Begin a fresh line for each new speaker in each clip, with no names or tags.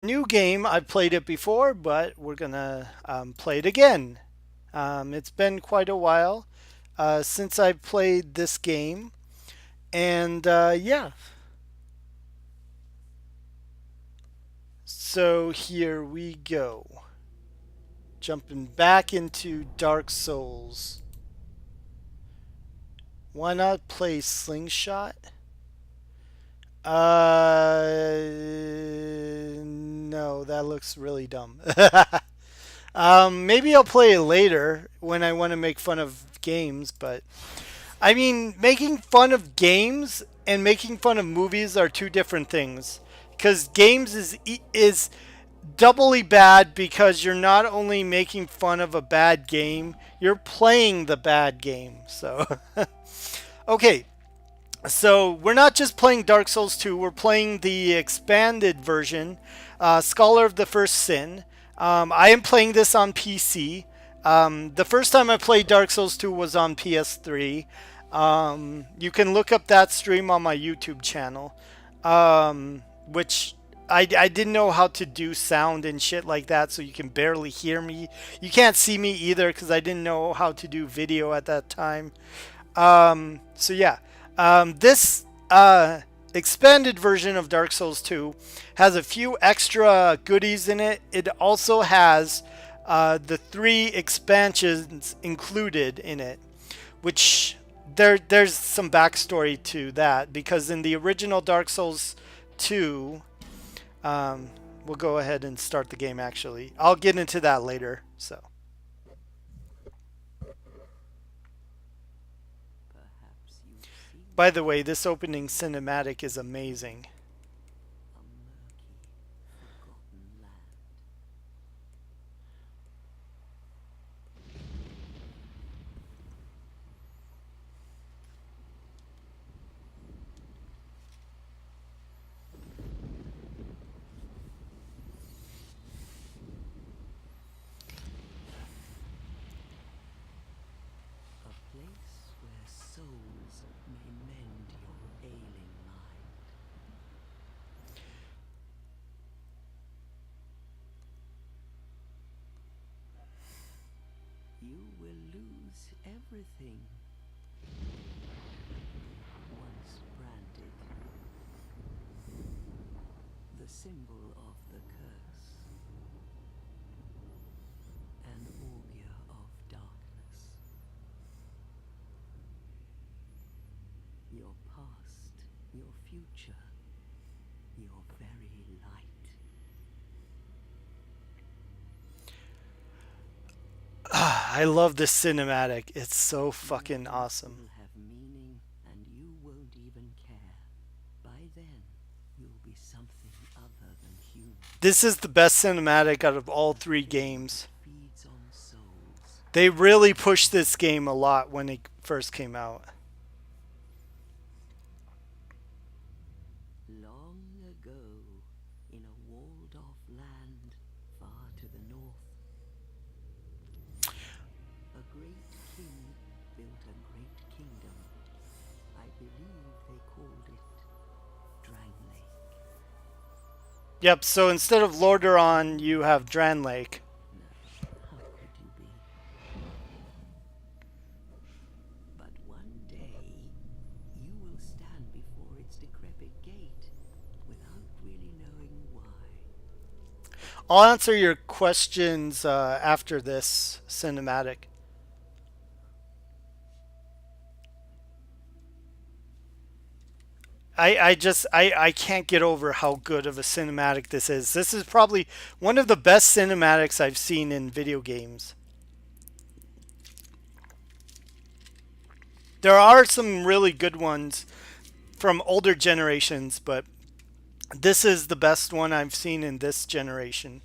New game. I've played it before, but we're gonna play it again. It's been quite a while since I played this game, and yeah. So here we go. Jumping back into Dark Souls. Why not play Slingshot? No, that looks really dumb. Maybe I'll play it later when I want to make fun of games, but I mean, making fun of games and making fun of movies are two different things. Because games is doubly bad because you're not only making fun of a bad game, you're playing the bad game. So, okay. So we're not just playing Dark Souls 2, we're playing the expanded version, Scholar of the First Sin. I am playing this on PC. The first time I played Dark Souls 2 was on PS3. You can look up that stream on my YouTube channel, which I didn't know how to do sound and shit like that, so you can barely hear me. You can't see me either because I didn't know how to do video at that time. So yeah, this expanded version of Dark Souls 2 has a few extra goodies in it. It also has the 3 expansions included in it, which there's some backstory to that because in the original Dark Souls 2, we'll go ahead and start the game actually. I'll get into that later. So. By the way, this opening cinematic is amazing.
You will lose everything once branded. The symbol of the curse. An augur of darkness. Your past, your future, your very light.
I love this cinematic. It's so fucking awesome.
Will have meaning and you won't even care. By then, you'll be something other than human.
This is the best cinematic out of all 3 games.
Feeds on souls.
They really pushed this game a lot when it first came out.
Long ago, in a walled-off land far to the north, a great king built a great kingdom. I believe they called it Drang.
Yep, so instead of Lordaeron, you have Dran Lake.
No, how could you be? But one day, you will stand before its decrepit gate without really knowing why.
I'll answer your questions after this cinematic. I can't get over how good of a cinematic this is. This is probably one of the best cinematics I've seen in video games. There are some really good ones from older generations, but this is the best one I've seen in this generation.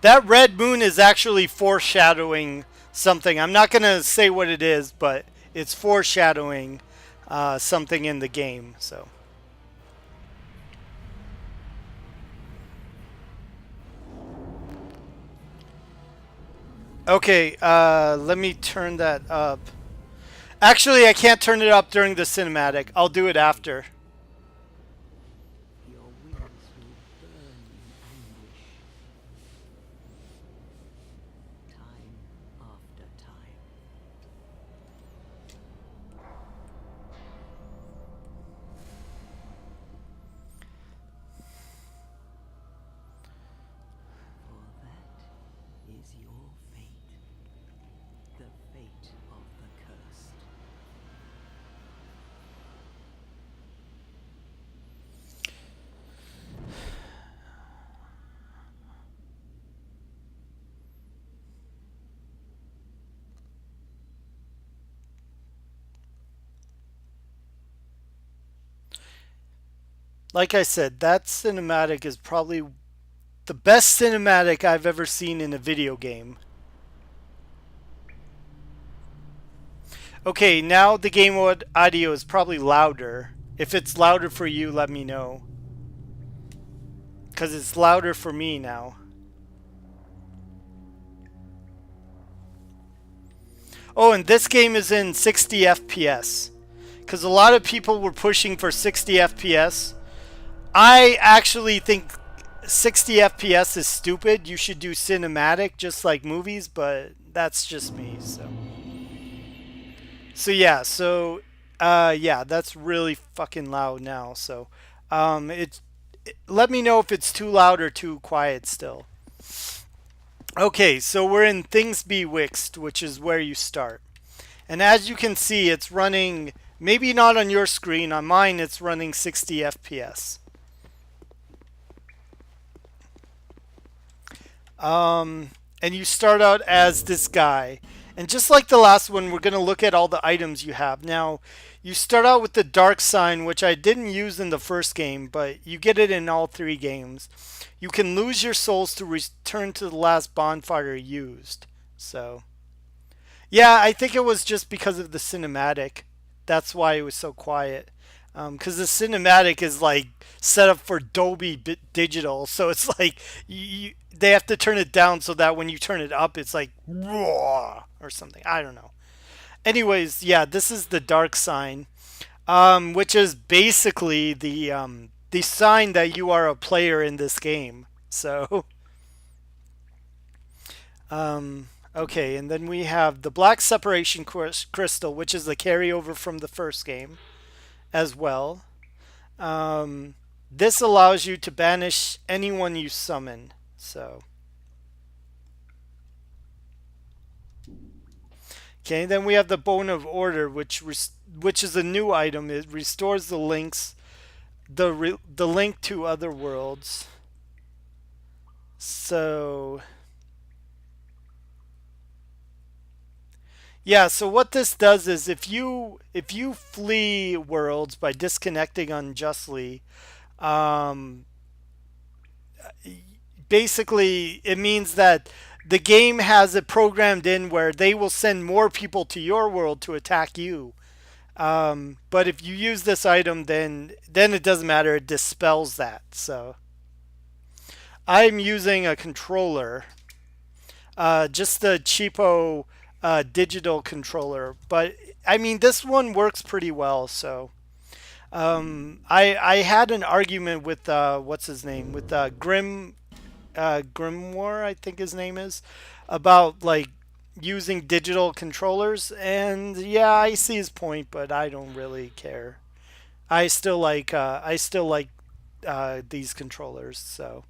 That red moon is actually foreshadowing something. I'm not going to say what it is, but it's foreshadowing something in the game. So Okay, let me turn that up. Actually, I can't turn it up during the cinematic. I'll do it after.
Your wings will burn in anguish, time after time. For that is your fate, the fate of the cursed.
Like I said, that cinematic is probably the best cinematic I've ever seen in a video game. Okay, now the game audio is probably louder. If it's louder for you, let me know. Because it's louder for me now. Oh, and this game is in 60 FPS. Because a lot of people were pushing for 60 FPS. I actually think 60 FPS is stupid. You should do cinematic just like movies, but that's just me. So that's really fucking loud now. So let me know if it's too loud or too quiet still. Okay, so we're in Things Bewixed, which is where you start. And as you can see, it's running, maybe not on your screen, on mine it's running 60 FPS. And you start out as this guy. And just like the last one, we're going to look at all the items you have. Now, you start out with the dark sign, which I didn't use in the first game, but you get it in all three games. You can lose your souls to return to the last bonfire used. So, yeah, I think it was just because of the cinematic. That's why it was so quiet. Because the cinematic is like set up for Dolby Digital, so it's like they have to turn it down so that when you turn it up, it's like raw or something. I don't know. Anyways, yeah, this is the dark sign, which is basically the sign that you are a player in this game. So, okay, and then we have the black separation crystal, which is the carryover from the first game as well. Um, this allows you to banish anyone you summon. So, okay, then we have the Bone of Order, which is a new item. It restores the link to other worlds. So, yeah. So what this does is if you flee worlds by disconnecting unjustly, um, basically it means that the game has it programmed in where they will send more people to your world to attack you. But if you use this item, then it doesn't matter. It dispels that. So I'm using a controller, just the cheapo digital controller. But I mean, this one works pretty well. So I had an argument with what's his name, with Grimoire, I think his name is, about like using digital controllers, and yeah, I see his point, but I don't really care. I still like these controllers. So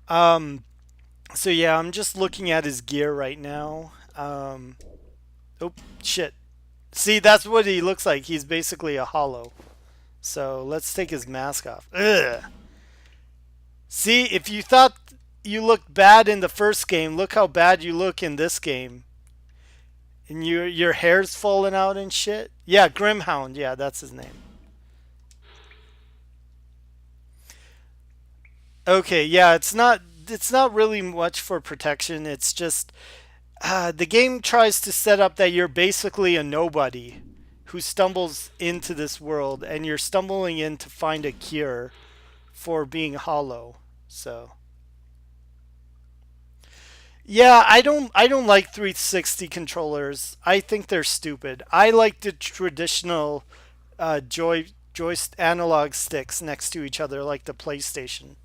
yeah, I'm just looking at his gear right now. Oh shit! See, that's what he looks like. He's basically a hollow. So let's take his mask off. Ugh. See, if you thought you looked bad in the first game, look how bad you look in this game. And your hair's falling out and shit. Yeah, Grimhound. Yeah, that's his name. Okay, yeah, it's not really much for protection. It's just the game tries to set up that you're basically a nobody who stumbles into this world, and you're stumbling in to find a cure for being hollow. So Yeah, I don't like 360 controllers. I think they're stupid. I like the traditional joist analog sticks next to each other like the PlayStation.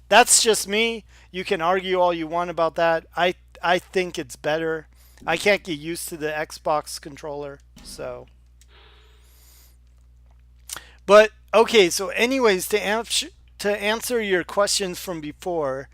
That's just me. You can argue all you want about that. I think it's better. I can't get used to the Xbox controller. So, but okay, so anyways, to answer your questions from before,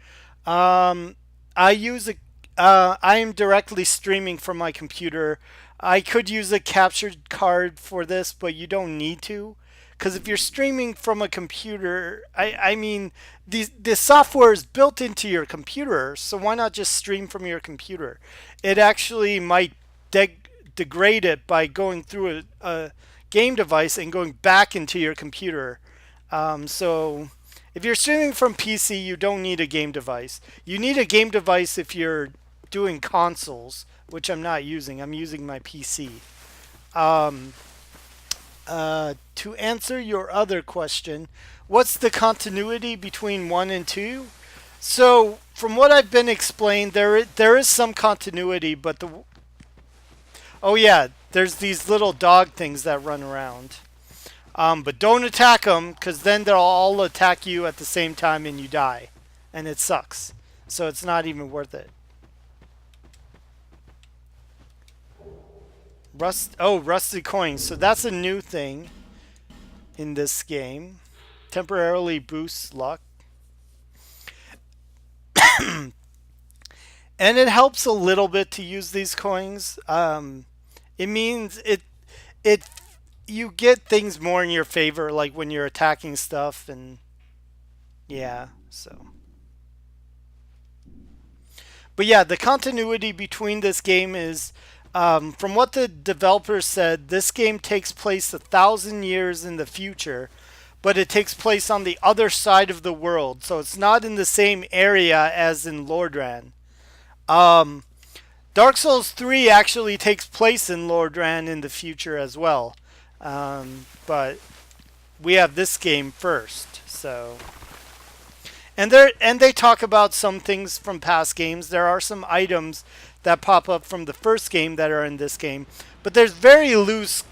um, I use a I am directly streaming from my computer. I could use a captured card for this, but you don't need to. Because if you're streaming from a computer, I mean, the software is built into your computer, so why not just stream from your computer? It actually might degrade it by going through a game device and going back into your computer. So if you're streaming from PC, you don't need a game device. You need a game device if you're doing consoles, which I'm not using. I'm using my PC. Um, to answer your other question, what's the continuity between 1 and 2? So, from what I've been explained, there is some continuity, but oh yeah, there's these little dog things that run around. But don't attack them, because then they'll all attack you at the same time and you die. And it sucks. So it's not even worth it. Rusty coins. So that's a new thing in this game. Temporarily boosts luck. And it helps a little bit to use these coins. It means it you get things more in your favor, like when you're attacking stuff, and yeah. So, but yeah, the continuity between this game is, from what the developers said, this game takes place 1,000 years in the future, but it takes place on the other side of the world, so it's not in the same area as in Lordran. Um, Dark Souls 3 actually takes place in Lordran in the future as well. But we have this game first. So, and they talk about some things from past games. There are some items that pop up from the first game that are in this game, but there's very loose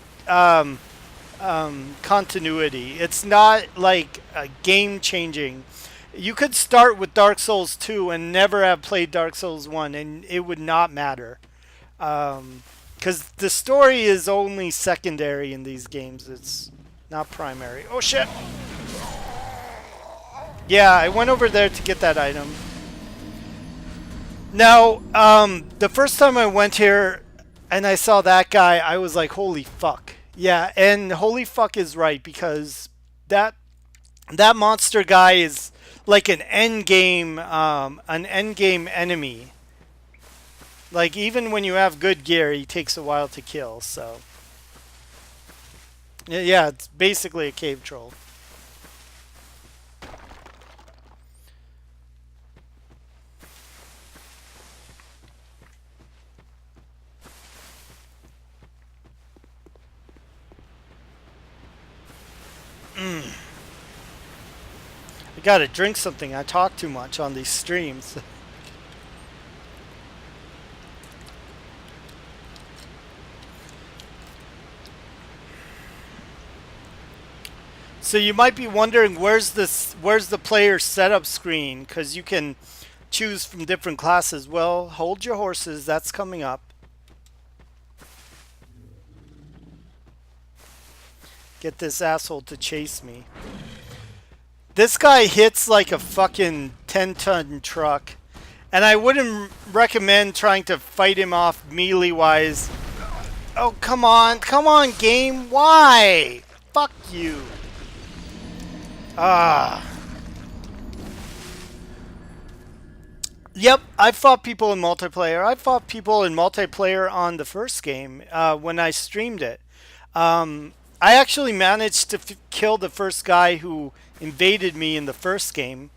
continuity. It's not like a game changing. You could start with Dark Souls 2 and never have played Dark Souls 1, and it would not matter. Because the story is only secondary in these games. It's not primary. Oh shit! Yeah, I went over there to get that item. Now, the first time I went here and I saw that guy, I was like, holy fuck. Yeah, and holy fuck is right, because that that monster guy is like an end game enemy. Like, even when you have good gear, he takes a while to kill. So yeah, it's basically a cave troll. I gotta drink something. I talk too much on these streams. So you might be wondering, where's the player setup screen, because you can choose from different classes. Well, hold your horses. That's coming up. Get this asshole to chase me. This guy hits like a fucking 10-ton truck. And I wouldn't recommend trying to fight him off melee wise. Oh, come on. Come on, game. Why? Fuck you. Ah. Yep, I fought people in multiplayer. I fought people in multiplayer on the first game when I streamed it. I actually managed to kill the first guy who invaded me in the first game.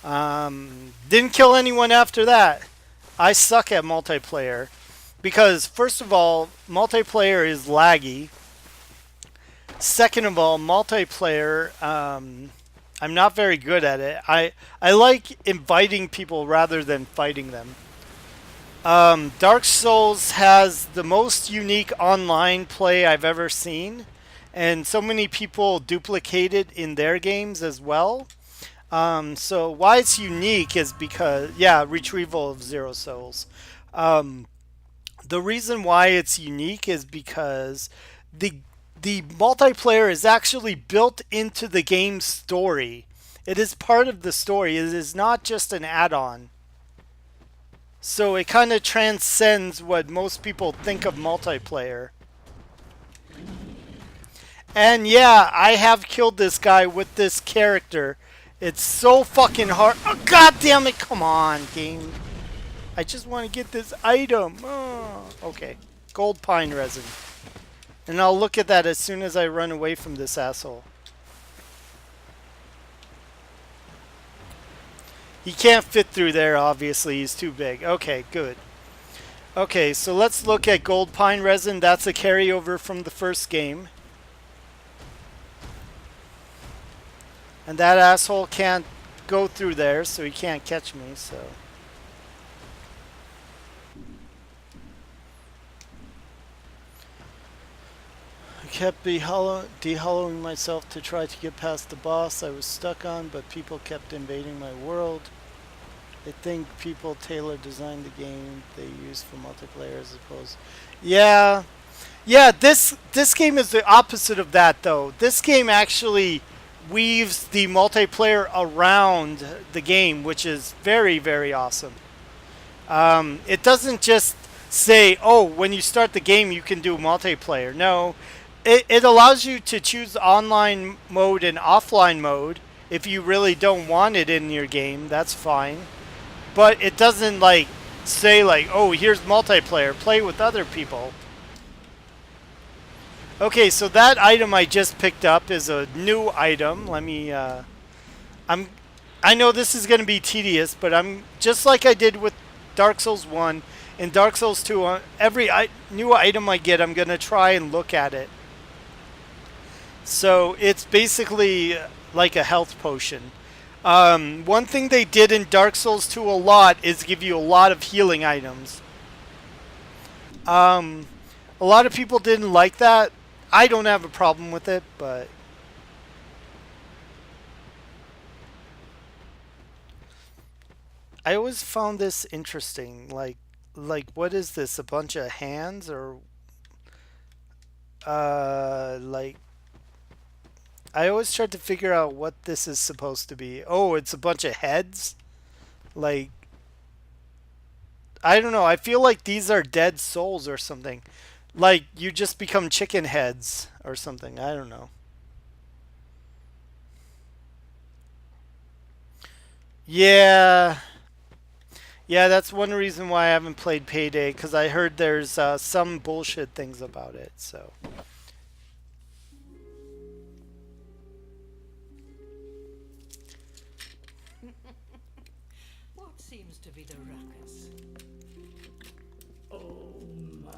Didn't kill anyone after that. I suck at multiplayer because, first of all, multiplayer is laggy. Second of all, multiplayer, I'm not very good at it. I like inviting people rather than fighting them. Dark Souls has the most unique online play I've ever seen, and so many people duplicate it in their games as well. So why it's unique is because, yeah, retrieval of zero souls. Um, the reason why it's unique is because the the multiplayer is actually built into the game's story. It is part of the story. It is not just an add-on. So it kind of transcends what most people think of multiplayer. And yeah, I have killed this guy with this character. It's so fucking hard. Oh, God damn it. Come on, game. I just want to get this item. Oh, okay. Gold pine resin. And I'll look at that as soon as I run away from this asshole. He can't fit through there, obviously. He's too big. Okay, good. Okay, so let's look at gold pine resin. That's a carryover from the first game. And that asshole can't go through there, so he can't catch me, so... I kept de-hollowing myself to try to get past the boss I was stuck on, but people kept invading my world. I think people tailor designed the game they use for multiplayer as opposed... Yeah. Yeah, this game is the opposite of that, though. This game actually weaves the multiplayer around the game, which is very, very awesome. It doesn't just say, oh, when you start the game, you can do multiplayer. No, it allows you to choose online mode and offline mode. If you really don't want it in your game, that's fine. But it doesn't, like, say, like, oh, here's multiplayer. Play with other people. Okay, so that item I just picked up is a new item. Let me, I know this is going to be tedious, but I'm, just like I did with Dark Souls 1, in Dark Souls 2, every new item I get, I'm going to try and look at it. So it's basically like a health potion. One thing they did in Dark Souls 2 a lot is give you a lot of healing items. A lot of people didn't like that. I don't have a problem with it, but... I always found this interesting. Like what is this? A bunch of hands or like I always tried to figure out what this is supposed to be. Oh, it's a bunch of heads? Like I don't know. I feel like these are dead souls or something. Like you just become chicken heads or something. I don't know. Yeah. Yeah, that's one reason why I haven't played Payday, because I heard there's some bullshit things about it, so.
What seems to be the ruckus?
Oh my,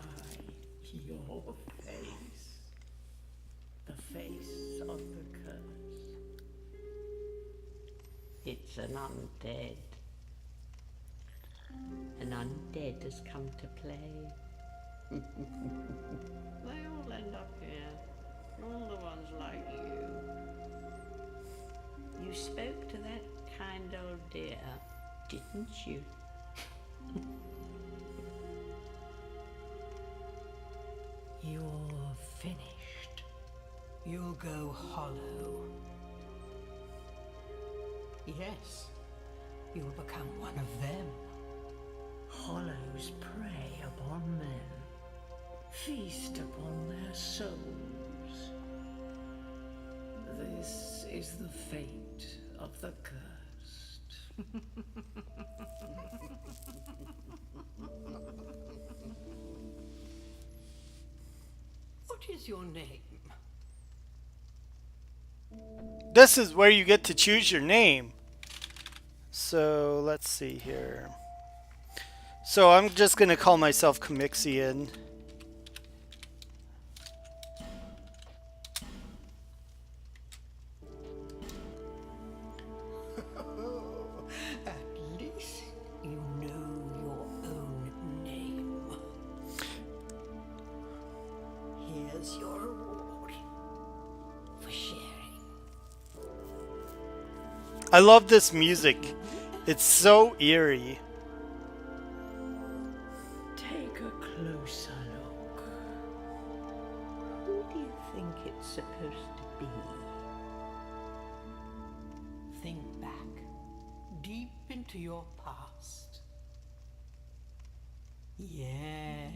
your face. The face of the curse. It's an undead. An undead has come to play. They all end up here. All the ones like you. You spoke to that kind old dear, didn't you?
You're finished. You'll go hollow. Yes, you'll become one of them.
Hollows prey upon men, feast upon their souls. This is the fate of the cursed.
What is your name?
This is where you get to choose your name. So let's see here. So I'm just gonna call myself Comixian.
At least you know your own
I love this music. It's so eerie.
Take a closer look. Who do you think it's supposed to be?
Think back, deep into your past. Yes,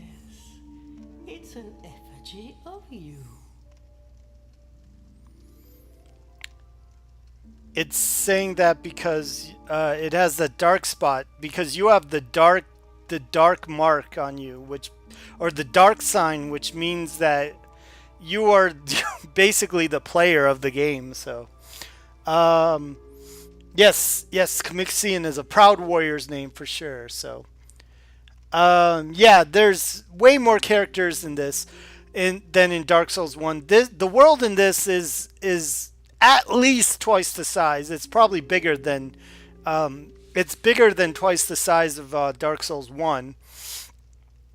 it's an effigy of you.
It's saying that because it has the dark spot, because you have the dark mark on you, which, or the dark sign, which means that you are basically the player of the game. So yes, yes, Camixian is a proud warrior's name for sure. So yeah, there's way more characters in this than in Dark Souls 1. The world in this is at least twice the size. It's probably bigger than it's bigger than twice the size of Dark Souls 1.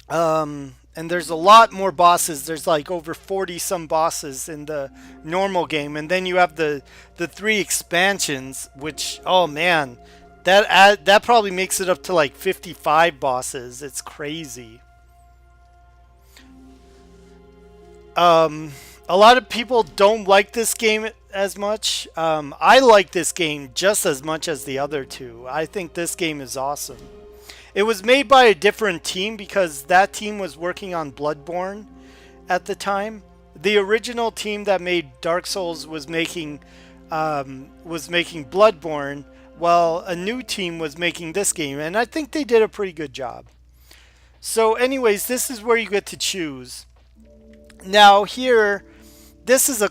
And there's a lot more bosses. There's like over 40 some bosses in the normal game, and then you have the 3 expansions, which, oh man, that probably makes it up to like 55 bosses. It's crazy. A lot of people don't like this game as much. I like this game just as much as the other two. I think this game is awesome. It was made by a different team because that team was working on Bloodborne at the time. The original team that made Dark Souls was making Bloodborne, while a new team was making this game, and I think they did a pretty good job. So anyways, this is where you get to choose. Now here, this is a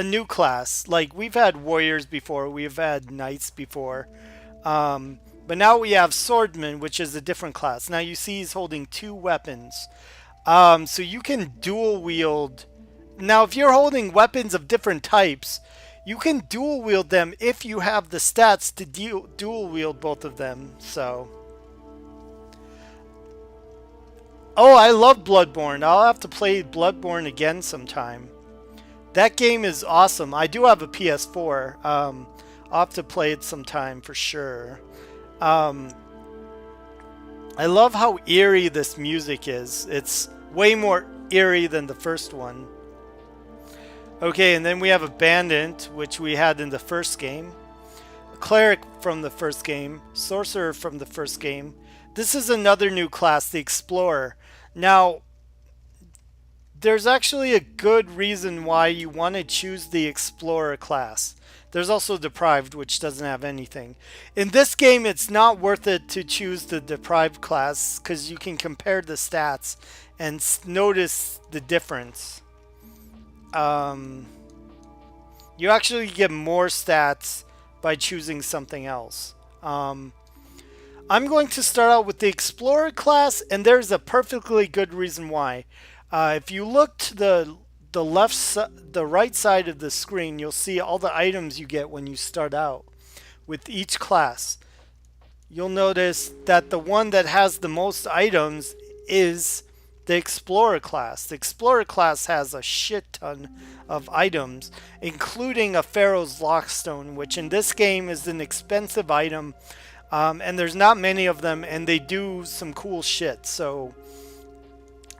new class. Like, we've had warriors before, we've had knights before. But now we have Swordman, which is a different class. Now you see he's holding 2 weapons. So you can dual wield. Now if you're holding weapons of different types, you can dual wield them if you have the stats to dual wield both of them. So, oh, I love Bloodborne. I'll have to play Bloodborne again sometime. That game is awesome. I do have a PS4. I'll have to play it sometime for sure. I love how eerie this music is. It's way more eerie than the first one. Okay, and then we have a bandit, which we had in the first game. A cleric from the first game. Sorcerer from the first game. This is another new class, the explorer. Now, there's actually a good reason why you want to choose the explorer class. There's also deprived, which doesn't have anything. In this game, it's not worth it to choose the deprived class because you can compare the stats and notice the difference. You actually get more stats by choosing something else. I'm going to start out with the explorer class, and there's a perfectly good reason why. If you look to the right side of the screen, you'll see all the items you get when you start out with each class. You'll notice that the one that has the most items is the Explorer class. The Explorer class has a shit ton of items, including a Pharaoh's Lockstone, which in this game is an expensive item, and there's not many of them, and they do some cool shit. So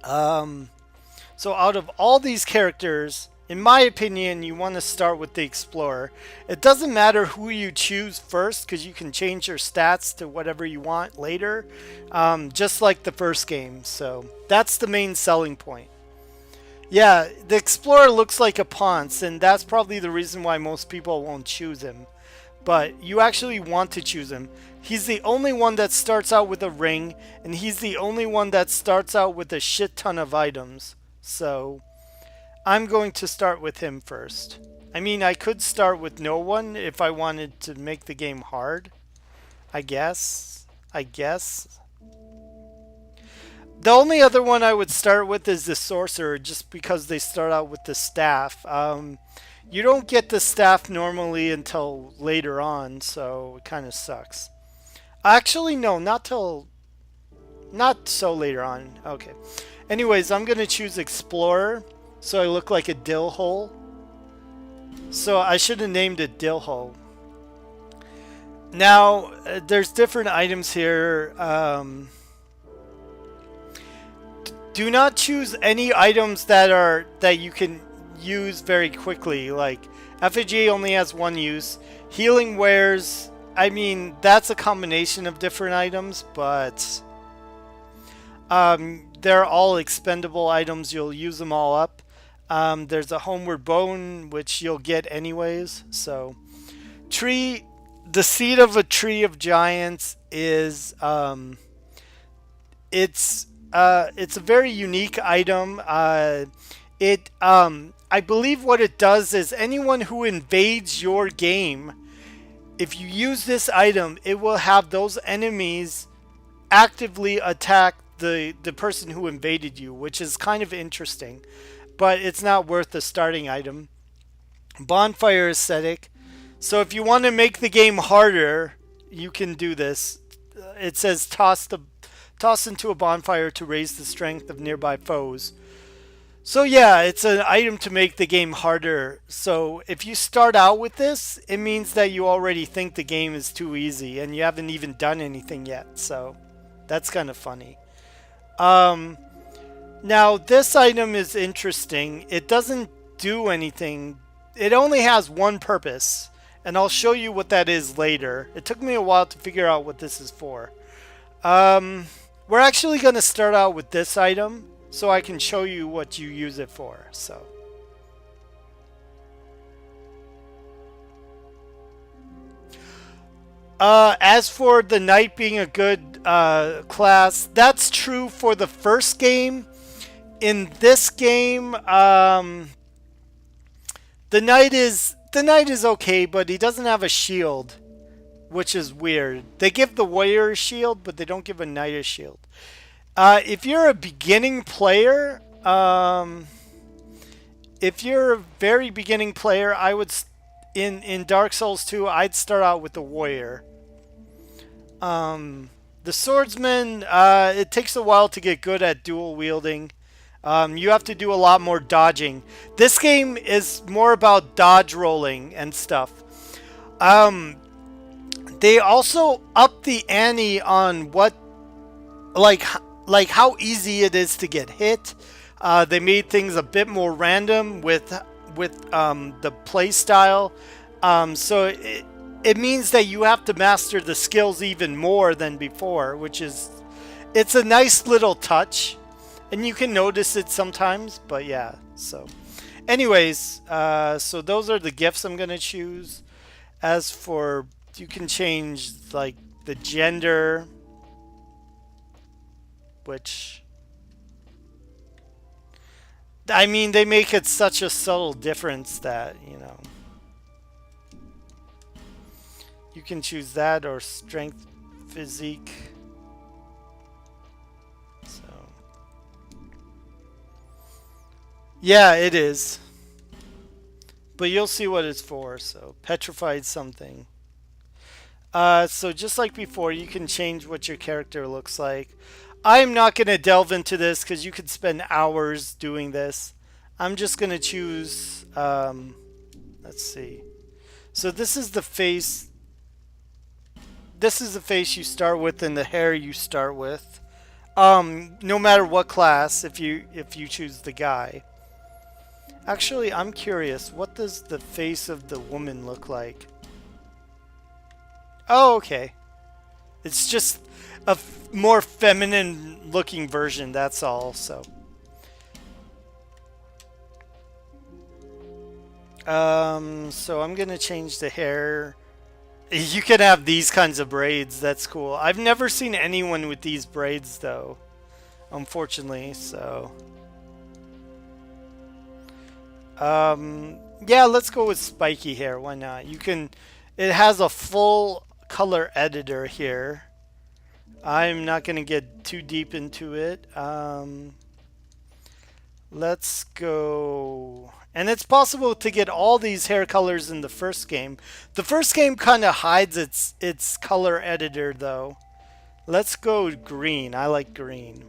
out of all these characters, in my opinion, you want to start with the Explorer. It doesn't matter who you choose first, because you can change your stats to whatever you want later, just like the first game. So that's the main selling point. Yeah, the Explorer looks like a Ponce, and that's probably the reason why most people won't choose him. But you actually want to choose him. He's the only one that starts out with a ring, and he's the only one that starts out with a shit ton of items. So I'm going to start with him first. I mean, I could start with no one if I wanted to make the game hard. I guess. The only other one I would start with is the Sorcerer, just because they start out with the staff. You don't get the staff normally until later on, so it kind of sucks. Actually, no, not so later on. Okay. Anyways, I'm going to choose Explorer, so I look like a dill hole. So I should have named it Dill Hole. Now, there's different items here. Do not choose any items that you can use very quickly. Like effigy only has one use. Healing wares, I mean, that's a combination of different items, but they're all expendable items. You'll use them all up. There's a homeward bone, which you'll get anyways. So, tree, the seed of a tree of giants is it's a very unique item. I believe what it does is anyone who invades your game, if you use this item, it will have those enemies actively attack the person who invaded you, which is kind of interesting, but it's not worth the starting item. Bonfire aesthetic. So if you want to make the game harder, you can do this. It says toss into a bonfire to raise the strength of nearby foes. So yeah, it's an item to make the game harder. So if you start out with this, it means that you already think the game is too easy and you haven't even done anything yet. So that's kind of funny. Now this item is interesting. It doesn't do anything. It only has one purpose, and I'll show you what that is later. It took me a while to figure out what this is for. We're actually going to start out with this item so I can show you what you use it for. So, as for the knight being a good class, that's true for the first game. In this game, the knight is okay, but he doesn't have a shield, which is weird. They give the warrior a shield, but they don't give a knight a shield. If you're a beginning player, if you're a very beginning player, I would in Dark Souls 2, I'd start out with the warrior. The swordsman, it takes a while to get good at dual wielding. You have to do a lot more dodging. This game is more about dodge rolling and stuff. They also up the ante on what, like how easy it is to get hit. They made things a bit more random with the play style. So it means that you have to master the skills even more than before, which is, it's a nice little touch, and you can notice it sometimes. But yeah, so anyways, so those are the gifts I'm gonna choose. As for, you can change like the gender, which, I mean, they make it such a subtle difference that, you know, you can choose that or strength, physique. So yeah, it is, but you'll see what it's for. So petrified something. So just like before, you can change what your character looks like. I'm not going to delve into this because you could spend hours doing this. I'm just going to choose, let's see. So this is the face. This is the face you start with and the hair you start with. No matter what class, if you choose the guy. Actually, I'm curious. What does the face of the woman look like? Oh, okay. It's just a more feminine looking version, that's all. So so I'm gonna change the hair. You can have these kinds of braids, that's cool. I've never seen anyone with these braids though, unfortunately. So yeah, let's go with spiky hair, why not? You can, it has a full color editor here. I'm not going to get too deep into it. Let's go. And it's possible to get all these hair colors in the first game. The first game kind of hides its color editor though. Let's go green. I like green.